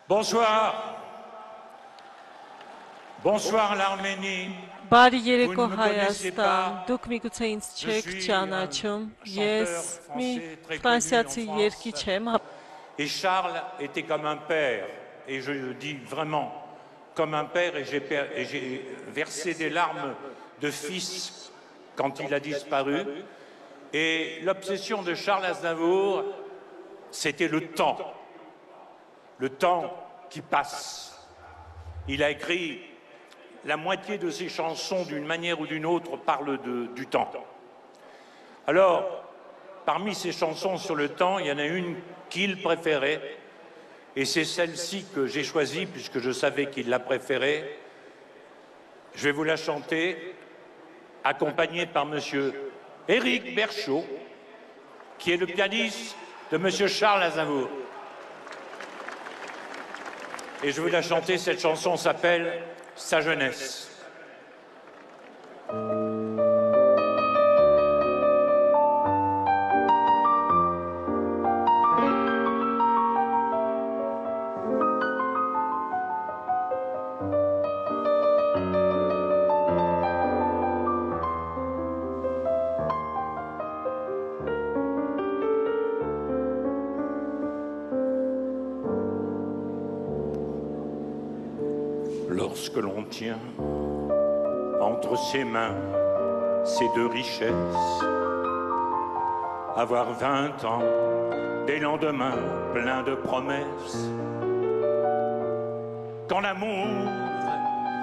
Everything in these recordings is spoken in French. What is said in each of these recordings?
Bonsoir. Bonsoir l'Arménie. Բարի երեկո Հայաստան, դուք միգուցե ինձ չեք ճանաչում, ես մի ֆրանսիացի երգիչ եմ։ Et Charles était comme un père, et je le dis vraiment comme un père, et j'ai versé des larmes de fils quand il a disparu. Et l'obsession de Charles Aznavour, c'était le temps qui passe. Il a écrit la moitié de ses chansons, d'une manière ou d'une autre, parlent du temps. Alors, parmi ces chansons sur le temps, il y en a une qu'il préférait, et c'est celle-ci que j'ai choisie, puisque je savais qu'il la préférait. Je vais vous la chanter, accompagné par monsieur Éric Berchot, qui est le pianiste de monsieur Charles Aznavour. Et je vais la chanter, cette chanson s'appelle « Sa jeunesse ». Lorsque l'on tient entre ses mains ces deux richesses, avoir 20 ans, des lendemains pleins de promesses, quand l'amour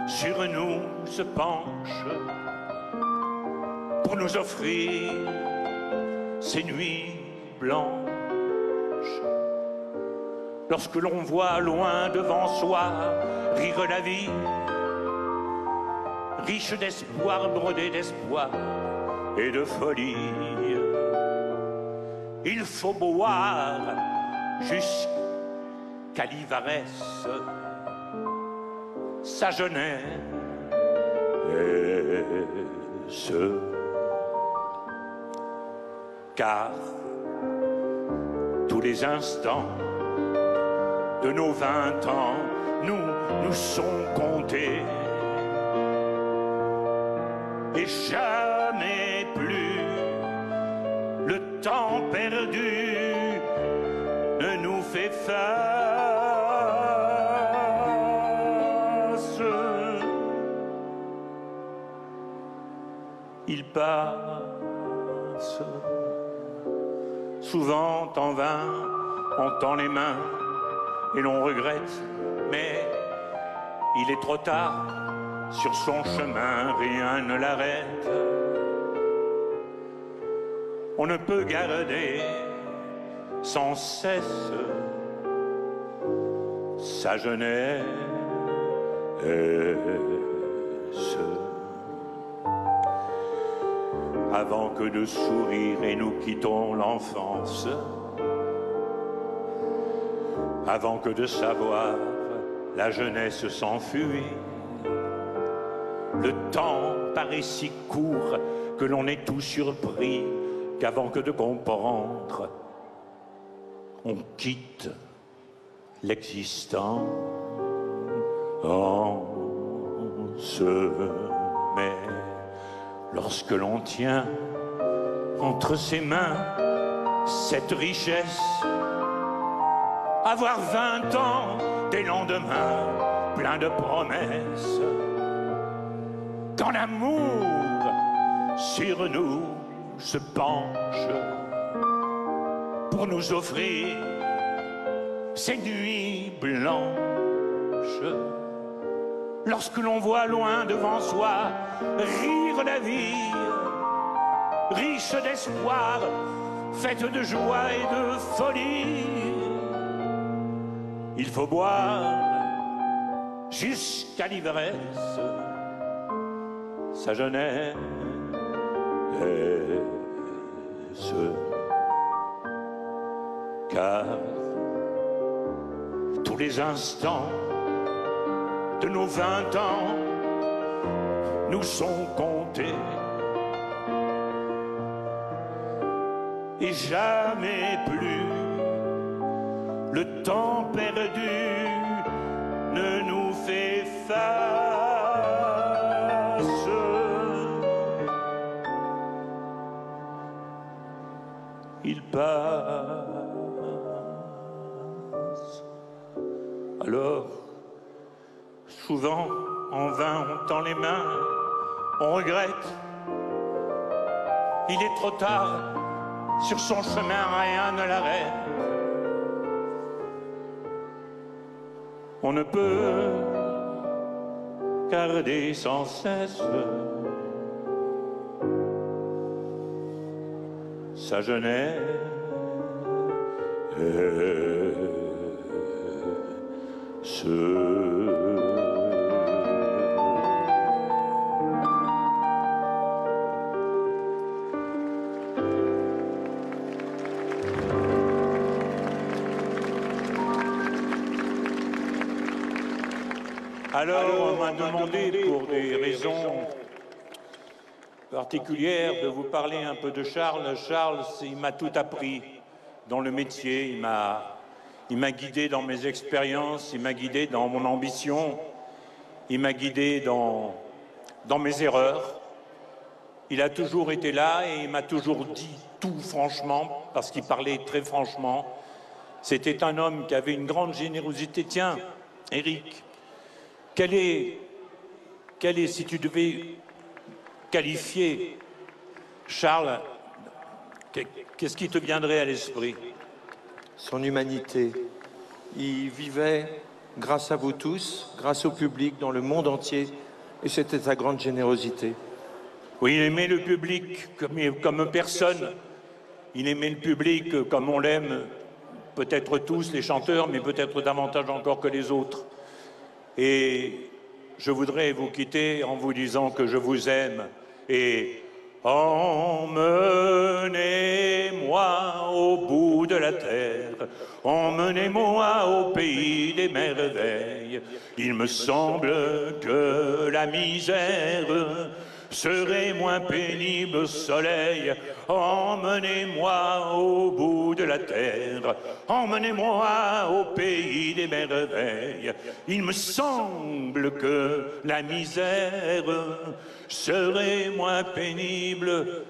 sur nous se penche pour nous offrir ces nuits blanches, lorsque l'on voit loin devant soi rire la vie, riche d'espoir, brodé d'espoir et de folie, il faut boire jusqu'à l'ivresse sa jeunesse, car tous les instants de nos 20 ans nous sont comptés, et jamais plus le temps perdu ne nous fait face. Il passe souvent en vain, on tend les mains et l'on regrette, mais il est trop tard, sur son chemin rien ne l'arrête. On ne peut garder sans cesse sa jeunesse. Avant que de sourire et nous quittons l'enfance, avant que de savoir la jeunesse s'enfuit, le temps paraît si court que l'on est tout surpris, qu'avant que de comprendre, on quitte l'existence. Mais lorsque l'on tient entre ses mains cette richesse, avoir 20 ans, des lendemains pleins de promesses, quand l'amour sur nous se penche pour nous offrir ces nuits blanches, lorsque l'on voit loin devant soi rire la vie, riche d'espoir, faite de joie et de folie, il faut boire jusqu'à l'ivresse sa jeunesse, car tous les instants de nos 20 ans nous sont comptés, et jamais plus le temps perdu passe. Alors, souvent, en vain, on tend les mains, on regrette. Il est trop tard, sur son chemin, rien ne l'arrête. On ne peut garder sans cesse sa jeunesse. Alors, on m'a demandé, pour des raisons particulière de vous parler un peu de Charles. Charles, il m'a tout appris dans le métier, il m'a guidé dans mes expériences, il m'a guidé dans mon ambition, il m'a guidé dans mes erreurs. Il a toujours été là et il m'a toujours dit tout franchement, parce qu'il parlait très franchement. C'était un homme qui avait une grande générosité. Tiens, Éric, quel est, si tu devais qualifier Charles, qu'est-ce qui te viendrait à l'esprit? Son humanité. Il vivait grâce à vous tous, grâce au public dans le monde entier, et c'était sa grande générosité. Oui, il aimait le public comme personne. Il aimait le public comme on l'aime, peut-être tous les chanteurs, mais peut-être davantage encore que les autres. Et je voudrais vous quitter en vous disant que je vous aime. Et emmenez-moi au bout de la terre, emmenez-moi au pays des merveilles. Il me semble que la misère serait moins pénible au soleil. Emmenez-moi au bout de la terre, emmenez-moi au pays des merveilles. Il me semble que la misère serait moins pénible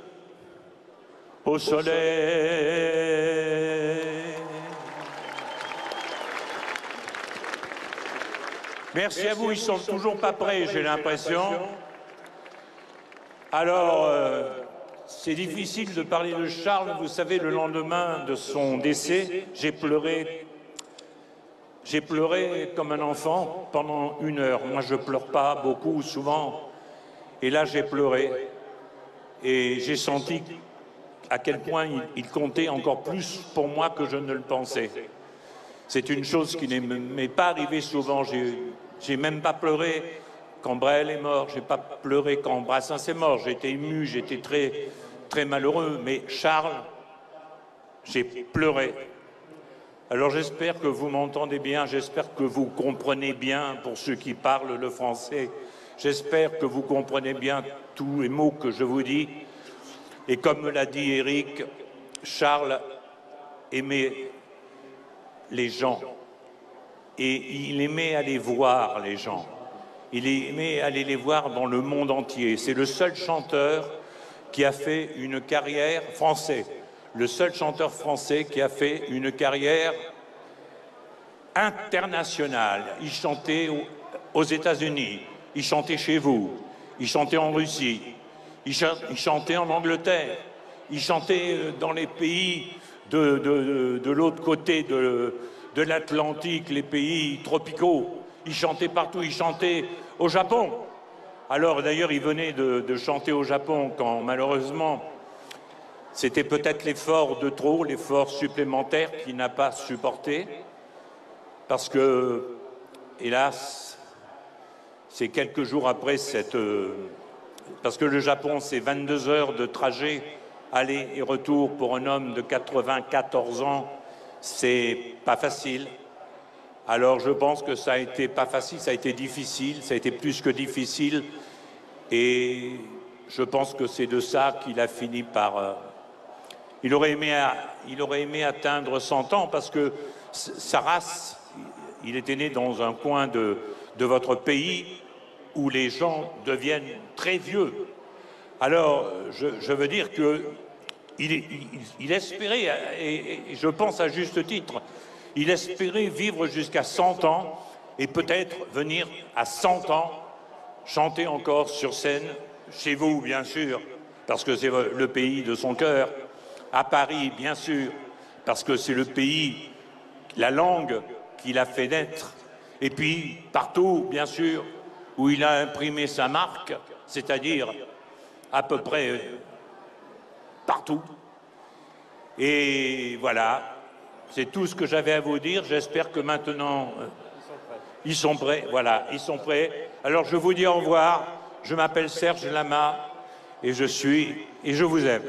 au soleil. Merci à vous, ils sont toujours pas prêts, j'ai l'impression. Alors, c'est difficile de parler de Charles. Vous savez, le lendemain de son décès, j'ai pleuré comme un enfant pendant 1 heure. Moi, je pleure pas beaucoup, souvent. Et là, j'ai pleuré. Et j'ai senti à quel point il comptait encore plus pour moi que je ne le pensais. C'est une chose qui ne m'est pas arrivée souvent. J'ai même pas pleuré quand Brel est mort, j'ai pas pleuré quand Brassens est mort, j'ai été ému, j'étais très, très malheureux, mais Charles, j'ai pleuré. Alors j'espère que vous m'entendez bien, j'espère que vous comprenez bien, pour ceux qui parlent le français, j'espère que vous comprenez bien tous les mots que je vous dis. Et comme me l'a dit Éric, Charles aimait les gens, et il aimait aller voir les gens. Il aimait aller les voir dans le monde entier. C'est le seul chanteur qui a fait une carrière français, le seul chanteur français qui a fait une carrière internationale. Il chantait aux États-Unis, il chantait chez vous, il chantait en Russie, il chantait en Angleterre, il chantait dans les pays de l'autre côté de l'Atlantique, les pays tropicaux. Il chantait partout, il chantait au Japon. Alors d'ailleurs, il venait de chanter au Japon quand malheureusement, c'était peut-être l'effort de trop, l'effort supplémentaire qu'il n'a pas supporté. Parce que, hélas, c'est quelques jours après parce que le Japon, c'est 22 heures de trajet, aller et retour pour un homme de 94 ans, c'est pas facile. Alors je pense que ça a été pas facile, ça a été difficile, ça a été plus que difficile. Et je pense que c'est de ça qu'il a fini par... Il aurait aimé atteindre 100 ans parce que sa race, il était né dans un coin de votre pays où les gens deviennent très vieux. Alors je veux dire que il espérait, et je pense à juste titre, il espérait vivre jusqu'à 100 ans et peut-être venir à 100 ans chanter encore sur scène, chez vous bien sûr, parce que c'est le pays de son cœur, à Paris bien sûr, parce que c'est le pays, la langue qu'il a fait naître, et puis partout bien sûr où il a imprimé sa marque, c'est-à-dire à peu près partout. Et voilà, c'est tout ce que j'avais à vous dire. J'espère que maintenant, ils sont prêts. Voilà, ils sont prêts. Alors je vous dis au revoir. Je m'appelle Serge Lama et je vous aime.